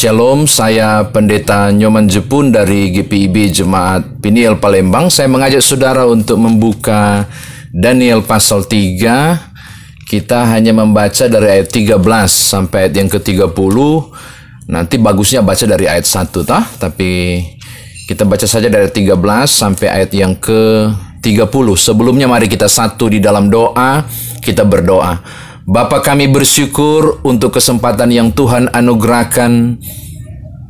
Shalom, saya Pendeta Nyoman Jepun dari GPIB Jemaat Peniel Palembang. Saya mengajak saudara untuk membuka Daniel pasal 3. Kita hanya membaca dari ayat 13 sampai ayat yang ke-30. Nanti bagusnya baca dari ayat 1, tapi kita baca saja dari 13 sampai ayat yang ke-30. Sebelumnya mari kita satu di dalam doa, kita berdoa. Bapa, kami bersyukur untuk kesempatan yang Tuhan anugerahkan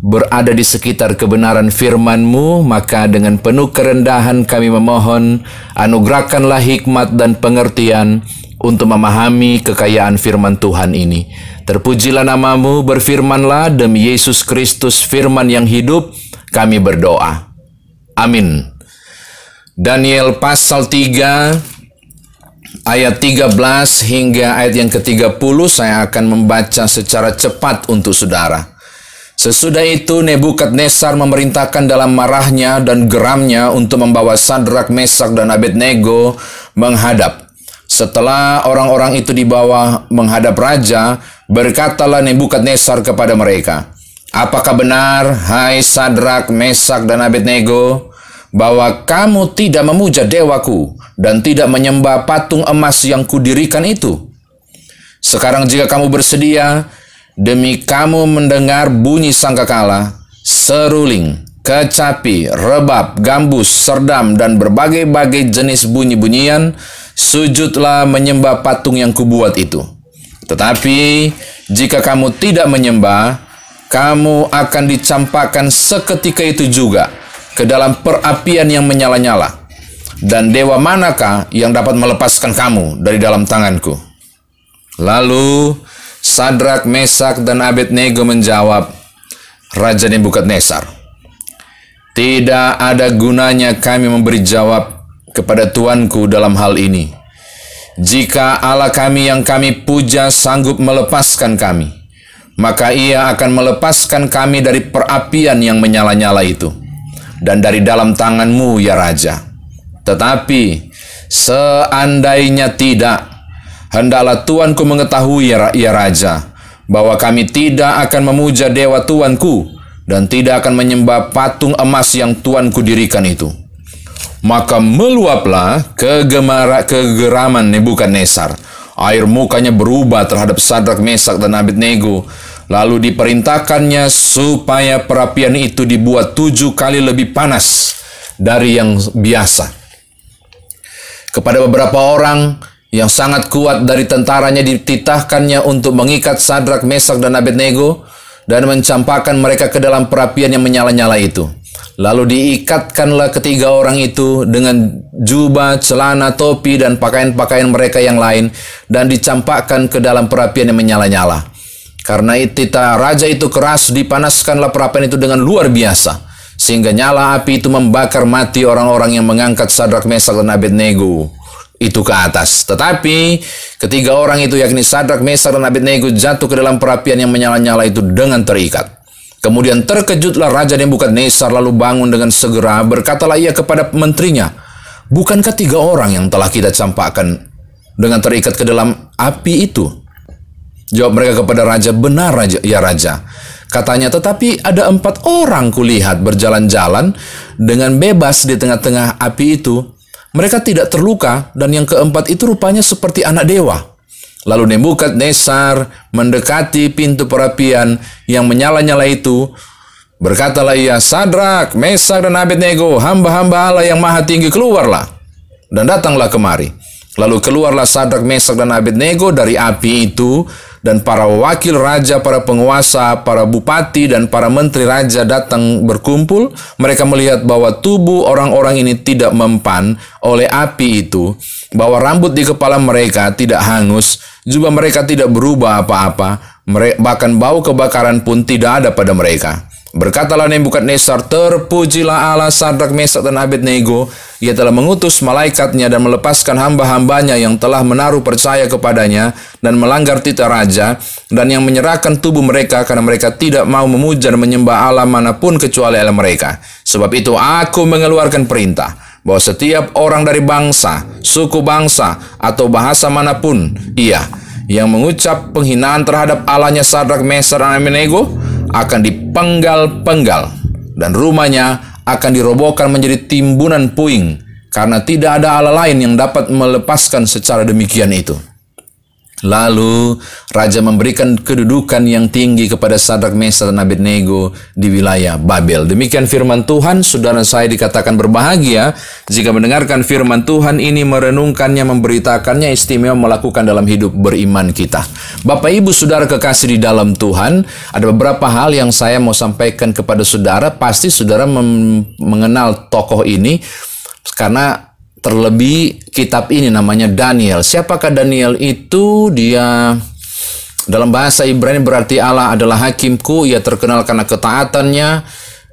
berada di sekitar kebenaran firman-Mu, maka dengan penuh kerendahan kami memohon, anugerahkanlah hikmat dan pengertian untuk memahami kekayaan firman Tuhan ini. Terpujilah nama-Mu, berfirmanlah, demi Yesus Kristus firman yang hidup, kami berdoa. Amin. Daniel pasal 3, ayat 13 hingga ayat yang ke-30 saya akan membaca secara cepat untuk saudara. Sesudah itu Nebukadnezar memerintahkan dalam marahnya dan geramnya untuk membawa Sadrak, Mesak, dan Abednego menghadap. Setelah orang-orang itu dibawa menghadap raja, berkatalah Nebukadnezar kepada mereka, "Apakah benar, hai Sadrak, Mesak, dan Abednego, bahwa kamu tidak memuja dewaku dan tidak menyembah patung emas yang kudirikan itu? Sekarang jika kamu bersedia, demi kamu mendengar bunyi sangkakala, seruling, kecapi, rebab, gambus, serdam, dan berbagai-bagai jenis bunyi-bunyian, sujudlah menyembah patung yang kubuat itu. Tetapi jika kamu tidak menyembah, kamu akan dicampakkan seketika itu juga ke dalam perapian yang menyala-nyala. Dan dewa manakah yang dapat melepaskan kamu dari dalam tanganku?" Lalu Sadrak, Mesak, dan Abednego menjawab Raja Nebukadnezar, "Tidak ada gunanya kami memberi jawab kepada tuanku dalam hal ini. Jika Allah kami yang kami puja sanggup melepaskan kami, maka ia akan melepaskan kami dari perapian yang menyala-nyala itu dan dari dalam tanganmu, ya Raja. Tetapi seandainya tidak, hendaklah tuanku mengetahui, ya Raja, bahwa kami tidak akan memuja dewa tuanku dan tidak akan menyembah patung emas yang tuanku dirikan itu." Maka meluaplah kegeraman Nebukadnezar. Air mukanya berubah terhadap Sadrak, Mesak, dan Abednego. Lalu diperintahkannya supaya perapian itu dibuat 7 kali lebih panas dari yang biasa. Kepada beberapa orang yang sangat kuat dari tentaranya dititahkannya untuk mengikat Sadrak, Mesak, dan Abednego dan mencampakkan mereka ke dalam perapian yang menyala-nyala itu. Lalu diikatkanlah ketiga orang itu dengan jubah, celana, topi, dan pakaian-pakaian mereka yang lain dan dicampakkan ke dalam perapian yang menyala-nyala. Karena titah raja itu keras, dipanaskanlah perapian itu dengan luar biasa, sehingga nyala api itu membakar mati orang-orang yang mengangkat Sadrak, Mesak, dan Abednego itu ke atas. Tetapi ketiga orang itu, yakni Sadrak, Mesak, dan Abednego, jatuh ke dalam perapian yang menyala-nyala itu dengan terikat. Kemudian terkejutlah Raja Nebukadnezar, lalu bangun dengan segera, berkatalah ia kepada menterinya, "Bukankah 3 orang yang telah kita campakkan dengan terikat ke dalam api itu?" Jawab mereka kepada raja, "Benar, Raja, ya Raja." Katanya, "Tetapi ada 4 orang kulihat berjalan-jalan dengan bebas di tengah-tengah api itu. Mereka tidak terluka, dan yang keempat itu rupanya seperti anak dewa." Lalu Nebukadnezar mendekati pintu perapian yang menyala-nyala itu. Berkatalah ia, "Sadrak, Mesak, dan Abednego, hamba-hamba Allah yang maha tinggi, keluarlah dan datanglah kemari." Lalu keluarlah Sadrak, Mesak, dan Abednego dari api itu, dan para wakil raja, para penguasa, para bupati, dan para menteri raja datang berkumpul. Mereka melihat bahwa tubuh orang-orang ini tidak mempan oleh api itu, bahwa rambut di kepala mereka tidak hangus, jubah mereka tidak berubah apa-apa, bahkan bau kebakaran pun tidak ada pada mereka. Berkatalah Nebukadnezar, "Terpujilah Allah Sadrak, Mesak, dan Abednego. Ia telah mengutus malaikatnya dan melepaskan hamba-hambanya yang telah menaruh percaya kepadanya dan melanggar titah raja, dan yang menyerahkan tubuh mereka karena mereka tidak mau memuja dan menyembah Allah manapun kecuali Allah mereka. Sebab itu aku mengeluarkan perintah bahwa setiap orang dari bangsa, suku bangsa, atau bahasa manapun ia yang mengucap penghinaan terhadap Allahnya Sadrak, Mesak, dan Abednego akan dipenggal-penggal, dan rumahnya akan dirobohkan menjadi timbunan puing, karena tidak ada Allah lain yang dapat melepaskan secara demikian itu. Lalu raja memberikan kedudukan yang tinggi kepada Sadrak, Mesak, dan Abednego di wilayah Babel. Demikian firman Tuhan. Saudara saya dikatakan berbahagia jika mendengarkan firman Tuhan ini, merenungkannya, memberitakannya, istimewa melakukan dalam hidup beriman kita. Bapak Ibu Saudara kekasih di dalam Tuhan, ada beberapa hal yang saya mau sampaikan kepada saudara. Pasti saudara mengenal tokoh ini karena terlebih kitab ini namanya Daniel. Siapakah Daniel itu? Dia dalam bahasa Ibrani berarti Allah adalah hakimku. Ia terkenal karena ketaatannya.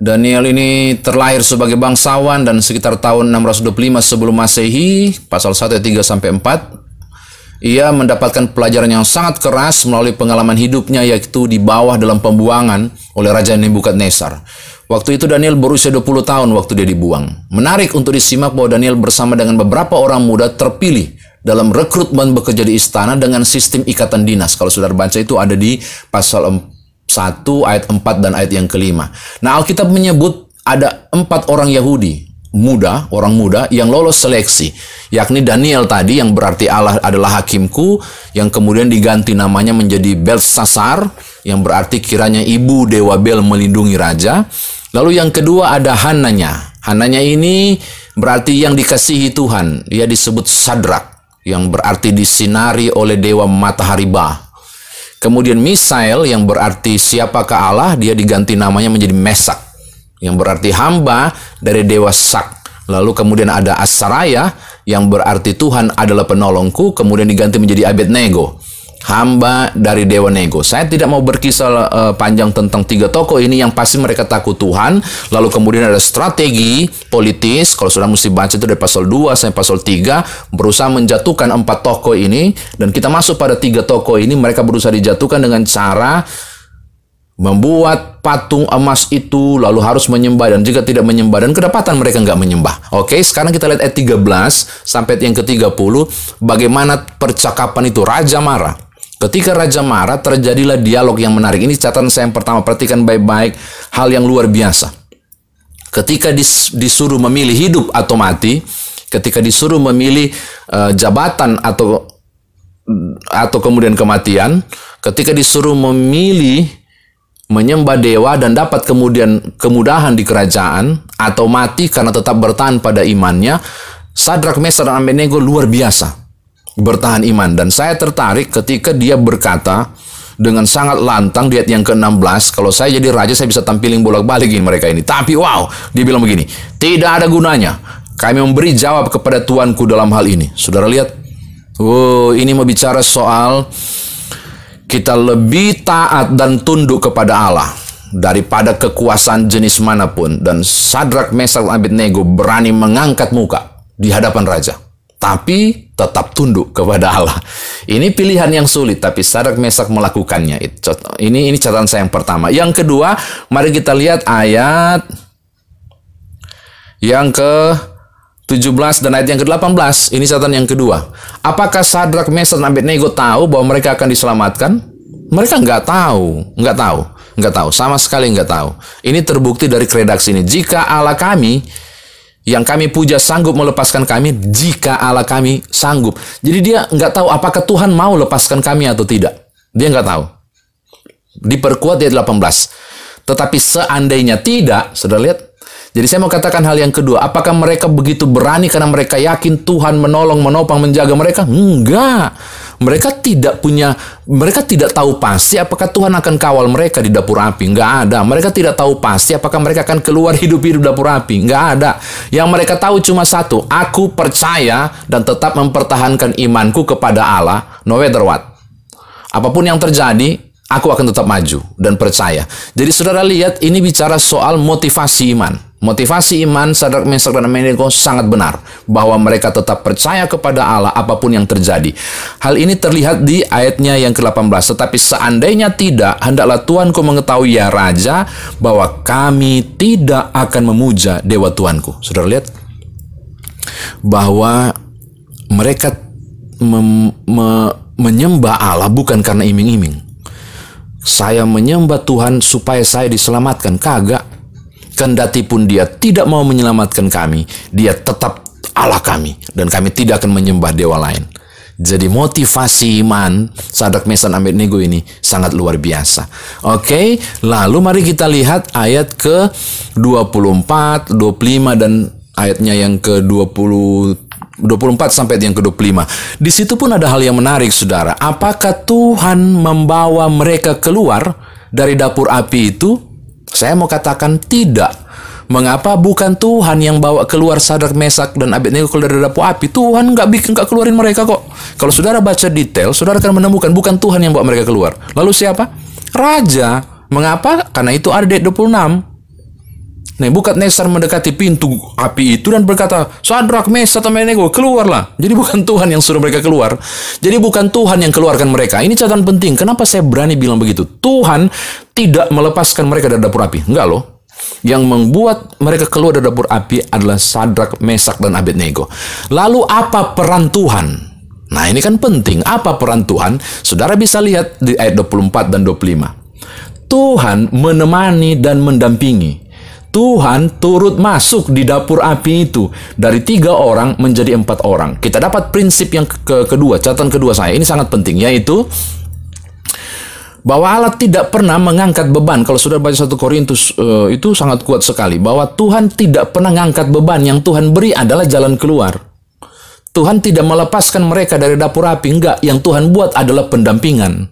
Daniel ini terlahir sebagai bangsawan dan sekitar tahun 625 sebelum Masehi, pasal 1 ayat 3-4. Ia mendapatkan pelajaran yang sangat keras melalui pengalaman hidupnya, yaitu di bawah dalam pembuangan oleh Raja Nebukadnezar. Waktu itu Daniel berusia 20 tahun waktu dia dibuang. Menarik untuk disimak bahwa Daniel bersama dengan beberapa orang muda terpilih dalam rekrutmen bekerja di istana dengan sistem ikatan dinas. Kalau saudara baca itu ada di pasal 1 ayat 4 dan ayat yang kelima. Nah, Alkitab menyebut ada 4 orang Yahudi muda, orang muda yang lolos seleksi, yakni Daniel tadi yang berarti Allah adalah hakimku, yang kemudian diganti namanya menjadi Belsasar, yang berarti kiranya ibu dewa Bel melindungi raja. Lalu yang kedua ada Hananya. Hananya ini berarti yang dikasihi Tuhan. Dia disebut Sadrak, yang berarti disinari oleh dewa matahari Ba. Kemudian Misael yang berarti siapakah Allah, dia diganti namanya menjadi Mesak, yang berarti hamba dari dewa Sak. Lalu kemudian ada Asaraya yang berarti Tuhan adalah penolongku, kemudian diganti menjadi Abednego, hamba dari dewa Nego. Saya tidak mau berkisah panjang tentang 3 tokoh ini, yang pasti mereka takut Tuhan. Lalu kemudian ada strategi politis, kalau sudah mesti baca itu dari pasal 2 sampai pasal 3, berusaha menjatuhkan 4 tokoh ini. Dan kita masuk pada 3 tokoh ini, mereka berusaha dijatuhkan dengan cara membuat patung emas itu, lalu harus menyembah, dan jika tidak menyembah, dan kedapatan mereka nggak menyembah. Oke, sekarang kita lihat ayat 13 sampai yang ke-30, bagaimana percakapan itu. Raja marah. Ketika raja marah, terjadilah dialog yang menarik. Ini catatan saya yang pertama, perhatikan baik-baik hal yang luar biasa. Ketika disuruh memilih hidup atau mati, ketika disuruh memilih jabatan atau kemudian kematian, ketika disuruh memilih menyembah dewa dan dapat kemudian kemudahan di kerajaan, atau mati karena tetap bertahan pada imannya, Sadrak, Mesak, dan Abednego luar biasa bertahan iman. Dan saya tertarik ketika dia berkata dengan sangat lantang di ayat yang ke-16, kalau saya jadi raja saya bisa tampilin bolak-balikin mereka ini. Tapi wow, dia bilang begini, tidak ada gunanya kami memberi jawab kepada tuanku dalam hal ini. Saudara lihat, ini mau bicara soal kita lebih taat dan tunduk kepada Allah daripada kekuasaan jenis manapun. Dan Sadrak, Mesak, dan Abednego berani mengangkat muka di hadapan raja, tapi tetap tunduk kepada Allah. Ini pilihan yang sulit, tapi Sadrak, Mesak melakukannya. Ini catatan saya yang pertama. Yang kedua, mari kita lihat ayat yang ke-17 dan ayat yang ke-18. Ini catatan yang kedua. Apakah Sadrak, Mesak, dan Abednego tahu bahwa mereka akan diselamatkan? Mereka nggak tahu, sama sekali nggak tahu. Ini terbukti dari redaksi ini. Jika Allah kami yang kami puja sanggup melepaskan kami, jika Allah kami sanggup. Jadi dia nggak tahu apakah Tuhan mau lepaskan kami atau tidak. Dia nggak tahu. Diperkuat di ayat 18. Tetapi seandainya tidak, sudah lihat. Jadi saya mau katakan hal yang kedua, apakah mereka begitu berani karena mereka yakin Tuhan menolong, menopang, menjaga mereka? Enggak. Mereka tidak tahu pasti apakah Tuhan akan kawal mereka di dapur api. Enggak ada. Mereka tidak tahu pasti apakah mereka akan keluar hidup-hidup dapur api. Enggak ada. Yang mereka tahu cuma satu, aku percaya dan tetap mempertahankan imanku kepada Allah, no matter what. Apapun yang terjadi, aku akan tetap maju dan percaya. Jadi saudara lihat, ini bicara soal motivasi iman. Motivasi iman Sadrak, Mesak, dan Abednego sangat benar, bahwa mereka tetap percaya kepada Allah apapun yang terjadi. Hal ini terlihat di ayatnya yang ke-18. Tetapi seandainya tidak, hendaklah Tuanku mengetahui ya Raja, bahwa kami tidak akan memuja dewa Tuanku. Saudara lihat, bahwa mereka menyembah Allah bukan karena iming-iming. saya menyembah Tuhan supaya saya diselamatkan. Kagak. Kendati pun dia tidak mau menyelamatkan kami, dia tetap Allah kami, dan kami tidak akan menyembah dewa lain. Jadi motivasi iman Sadrak, Mesak, dan Abednego ini sangat luar biasa. Oke, lalu mari kita lihat ayat ke 24, 25 dan ayatnya yang ke 24 sampai yang ke 25. Di situ pun ada hal yang menarik, saudara. Apakah Tuhan membawa mereka keluar dari dapur api itu? Saya mau katakan tidak. Mengapa bukan Tuhan yang bawa keluar Sadrak, Mesak, dan Abednego keluar dari dapur api? Tuhan nggak keluarin mereka kok. Kalau saudara baca detail, saudara akan menemukan bukan Tuhan yang bawa mereka keluar. Lalu siapa? Raja. Mengapa? Karena itu ada di 26. Nebukadnezar mendekati pintu api itu dan berkata, Sadrak, Mesak, dan Abednego, keluarlah. Jadi bukan Tuhan yang suruh mereka keluar. Jadi bukan Tuhan yang keluarkan mereka. Ini catatan penting. Kenapa saya berani bilang begitu? Tuhan tidak melepaskan mereka dari dapur api. Enggak loh. Yang membuat mereka keluar dari dapur api adalah Sadrak, Mesak, dan Abednego. Lalu apa peran Tuhan? Nah, ini kan penting. Apa peran Tuhan? Saudara bisa lihat di ayat 24 dan 25. Tuhan menemani dan mendampingi. Tuhan turut masuk di dapur api itu. Dari 3 orang menjadi 4 orang. Kita dapat prinsip yang kedua, catatan kedua saya. Ini sangat penting, yaitu bahwa Allah tidak pernah mengangkat beban. Kalau sudah baca 1 Korintus itu sangat kuat sekali. Bahwa Tuhan tidak pernah mengangkat beban. Yang Tuhan beri adalah jalan keluar. Tuhan tidak melepaskan mereka dari dapur api. Enggak. Yang Tuhan buat adalah pendampingan.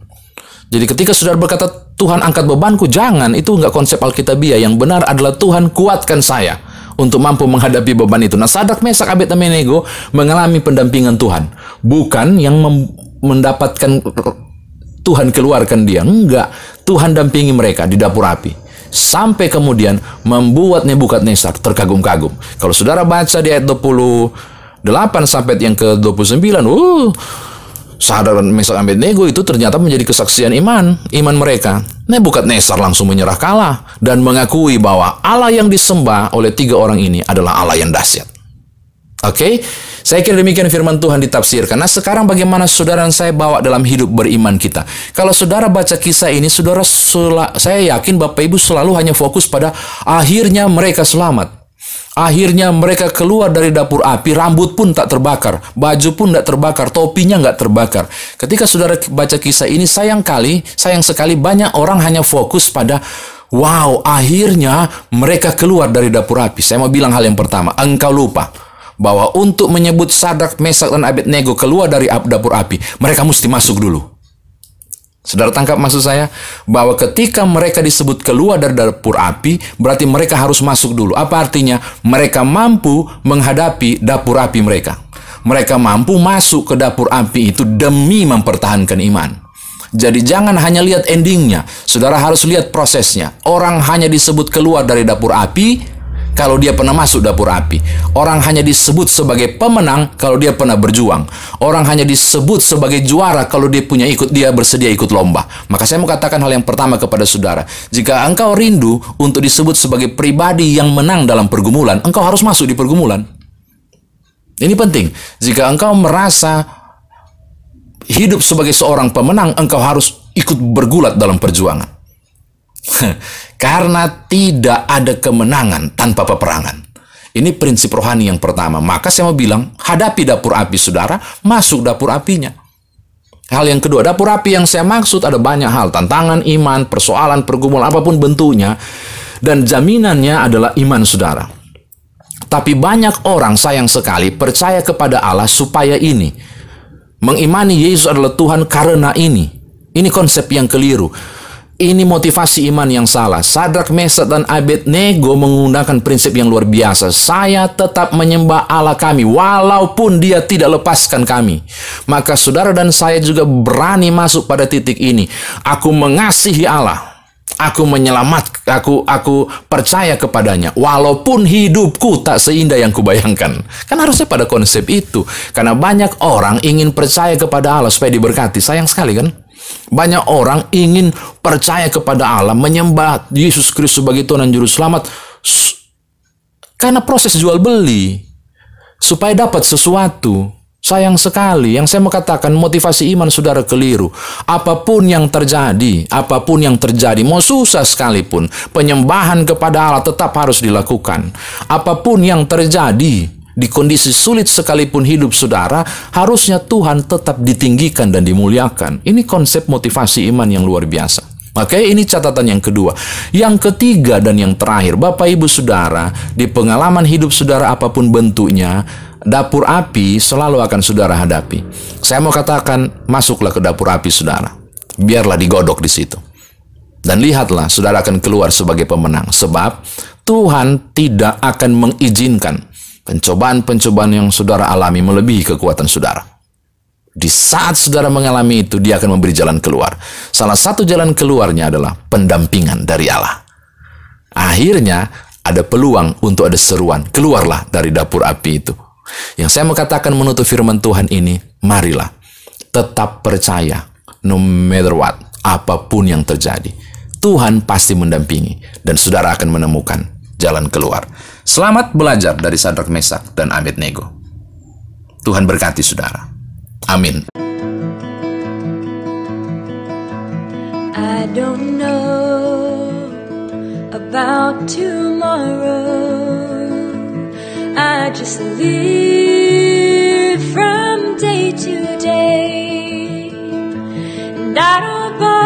Jadi ketika saudara berkata, Tuhan angkat bebanku, jangan. Itu enggak konsep Alkitabiah. Yang benar adalah Tuhan kuatkan saya untuk mampu menghadapi beban itu. Nah, Sadrak, Mesak, Abednego mengalami pendampingan Tuhan. Bukan yang mendapatkan Tuhan keluarkan dia. Enggak. Tuhan dampingi mereka di dapur api. Sampai kemudian membuat Nebukadnezar terkagum-kagum. Kalau saudara baca di ayat 28 sampai yang ke 29, Sadrak, Mesak, Abednego itu ternyata menjadi kesaksian iman mereka. Nebukadnezar langsung menyerah kalah dan mengakui bahwa Allah yang disembah oleh 3 orang ini adalah Allah yang dahsyat. Oke, saya kira demikian firman Tuhan ditafsirkan. Nah, sekarang bagaimana saudara dan saya bawa dalam hidup beriman kita? Kalau saudara baca kisah ini, saya yakin Bapak Ibu selalu hanya fokus pada akhirnya mereka selamat. Akhirnya mereka keluar dari dapur api, rambut pun tak terbakar, baju pun tak terbakar, topinya nggak terbakar. Ketika saudara baca kisah ini, sayang sekali banyak orang hanya fokus pada wow, akhirnya mereka keluar dari dapur api. Saya mau bilang hal yang pertama, engkau lupa bahwa untuk menyebut Sadrak, Mesak, dan Abednego keluar dari dapur api, mereka mesti masuk dulu. Saudara tangkap maksud saya? Bahwa ketika mereka disebut keluar dari dapur api, berarti mereka harus masuk dulu. Apa artinya? Mereka mampu menghadapi dapur api mereka. Mereka mampu masuk ke dapur api itu demi mempertahankan iman. Jadi jangan hanya lihat endingnya. Saudara harus lihat prosesnya. Orang hanya disebut keluar dari dapur api kalau dia pernah masuk dapur api. Orang hanya disebut sebagai pemenang kalau dia pernah berjuang. Orang hanya disebut sebagai juara kalau dia bersedia ikut lomba. Maka saya mau katakan hal yang pertama kepada saudara. Jika engkau rindu untuk disebut sebagai pribadi yang menang dalam pergumulan, engkau harus masuk di pergumulan. Ini penting. Jika engkau merasa hidup sebagai seorang pemenang, engkau harus ikut bergulat dalam perjuangan. Karena tidak ada kemenangan tanpa peperangan. Ini prinsip rohani yang pertama. Maka saya mau bilang, hadapi dapur api saudara, masuk dapur apinya. Hal yang kedua, dapur api yang saya maksud ada banyak hal. Tantangan iman, persoalan, pergumulan, apapun bentuknya. Dan jaminannya adalah iman saudara. Tapi banyak orang sayang sekali percaya kepada Allah supaya ini. Mengimani Yesus adalah Tuhan karena ini. Ini konsep yang keliru. Ini motivasi iman yang salah. Sadrak, Mesak, dan Abednego menggunakan prinsip yang luar biasa. Saya tetap menyembah Allah kami, walaupun dia tidak lepaskan kami. Maka saudara dan saya juga berani masuk pada titik ini. Aku mengasihi Allah. Aku aku percaya kepadanya. Walaupun hidupku tak seindah yang kubayangkan. Kan harusnya pada konsep itu. Karena banyak orang ingin percaya kepada Allah supaya diberkati. Sayang sekali kan? Banyak orang ingin percaya kepada Allah, menyembah Yesus Kristus sebagai Tuhan dan Juru Selamat karena proses jual beli, supaya dapat sesuatu, Sayang sekali, yang saya mau katakan motivasi iman saudara keliru. Apapun yang terjadi, mau susah sekalipun, penyembahan kepada Allah tetap harus dilakukan. Apapun yang terjadi, di kondisi sulit sekalipun hidup saudara, harusnya Tuhan tetap ditinggikan dan dimuliakan. Ini konsep motivasi iman yang luar biasa. Oke, ini catatan yang kedua. Yang ketiga dan yang terakhir, Bapak Ibu Saudara, di pengalaman hidup saudara apapun bentuknya, dapur api selalu akan saudara hadapi. Saya mau katakan, masuklah ke dapur api saudara. Biarlah digodok di situ. Dan lihatlah, saudara akan keluar sebagai pemenang. Sebab Tuhan tidak akan mengizinkan pencobaan-pencobaan yang saudara alami melebihi kekuatan saudara. Di saat saudara mengalami itu, Dia akan memberi jalan keluar. Salah satu jalan keluarnya adalah pendampingan dari Allah. Akhirnya, ada peluang untuk ada seruan. Keluarlah dari dapur api itu. Yang saya mau katakan menutup firman Tuhan ini, marilah tetap percaya, no matter what, apapun yang terjadi. Tuhan pasti mendampingi, dan saudara akan menemukan jalan keluar. Selamat belajar dari Sadrak, Mesak, dan Abednego. Tuhan berkati saudara. Amin. I don't know about tomorrow. I just live from day to day, and I don't borrow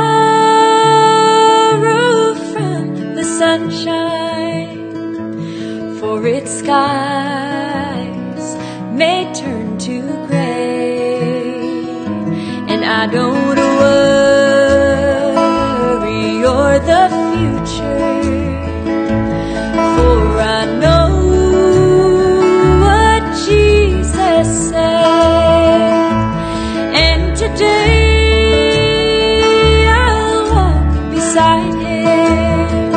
from the sunshine, for its skies may turn to gray. And I don't worry o'er the future, for I know what Jesus said. And today I'll walk beside Him,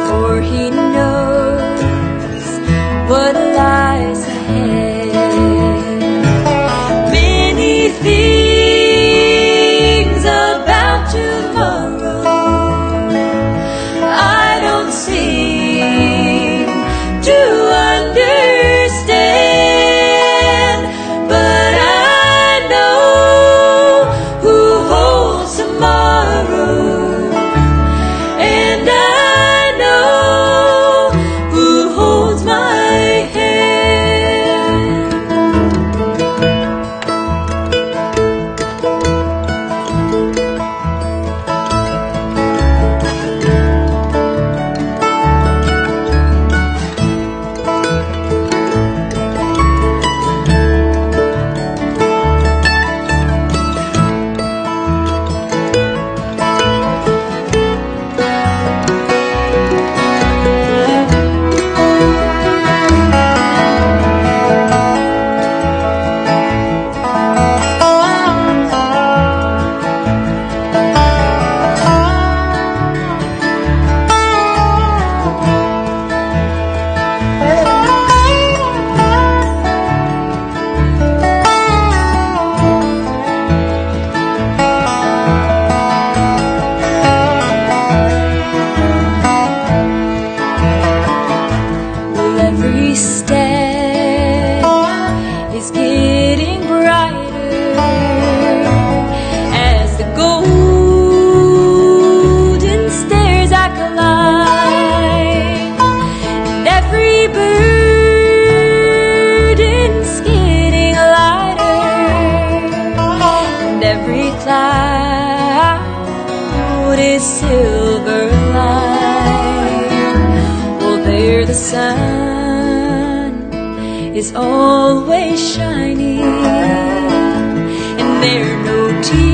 for He knows what lies ahead. Many things about tomorrow I don't seem to understand, but I know who holds tomorrow, and I know who holds my hand. Well, every step is getting brighter as the golden stairs I climb, and every burden's getting lighter, and every cloud is silver lined. Well, there the sun is always shining, and there no tears